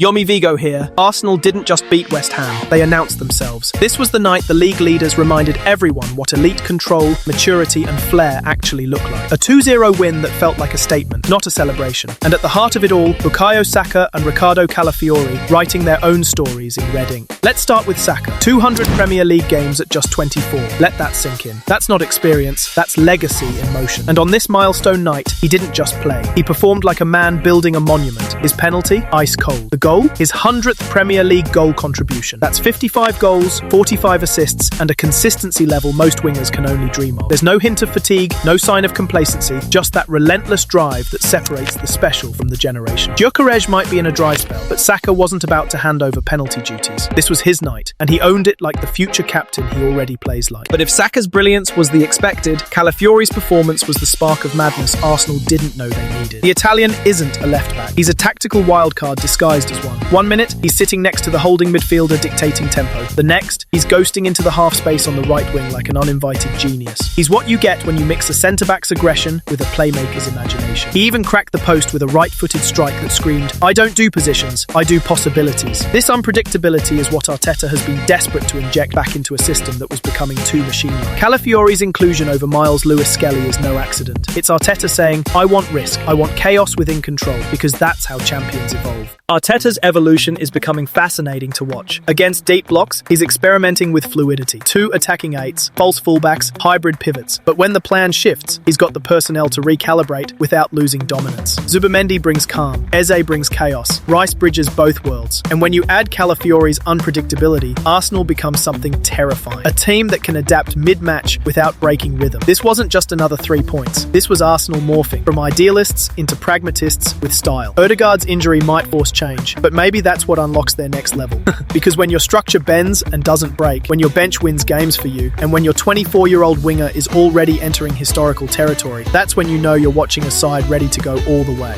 Yomi Vigo here. Arsenal didn't just beat West Ham, they announced themselves. This was the night the league leaders reminded everyone what elite control, maturity and flair actually look like. A 2-0 win that felt like a statement, not a celebration. And at the heart of it all, Bukayo Saka and Ricardo Calafiori writing their own stories in red ink. Let's start with Saka. 200 Premier League games at just 24. Let that sink in. That's not experience, that's legacy in motion. And on this milestone night, he didn't just play. He performed like a man building a monument. His penalty? Ice cold. The goal? His 100th Premier League goal contribution. That's 55 goals, 45 assists, and a consistency level most wingers can only dream of. There's no hint of fatigue, no sign of complacency, just that relentless drive that separates the special from the generation. Gyökeres might be in a dry spell, but Saka wasn't about to hand over penalty duties. This was his night, and he owned it like the future captain he already plays like. But if Saka's brilliance was the expected, Calafiori's performance was the spark of madness Arsenal didn't know they needed. The Italian isn't a left-back. He's a tactical wildcard disguised as one. 1 minute, he's sitting next to the holding midfielder dictating tempo. The next, he's ghosting into the half space on the right wing like an uninvited genius. He's what you get when you mix a centre-back's aggression with a playmaker's imagination. He even cracked the post with a right-footed strike that screamed, "I don't do positions, I do possibilities." This unpredictability is what Arteta has been desperate to inject back into a system that was becoming too machine-like. Calafiori's inclusion over Miles Lewis-Skelly is no accident. It's Arteta saying, "I want risk, I want chaos within control," because that's how champions evolve. Arteta's evolution is becoming fascinating to watch. Against deep blocks, he's experimenting with fluidity. 2 attacking 8s, false fullbacks, hybrid pivots. But when the plan shifts, he's got the personnel to recalibrate without losing dominance. Zubimendi brings calm, Eze brings chaos, Rice bridges both worlds. And when you add Calafiori's unpredictability, Arsenal becomes something terrifying. A team that can adapt mid-match without breaking rhythm. This wasn't just another 3 points. This was Arsenal morphing from idealists into pragmatists with style. Odegaard's injury might force change, but maybe that's what unlocks their next level. Because when your structure bends and doesn't break, when your bench wins games for you, and when your 24-year-old winger is already entering historical territory, that's when you know you're watching a side ready to go all the way.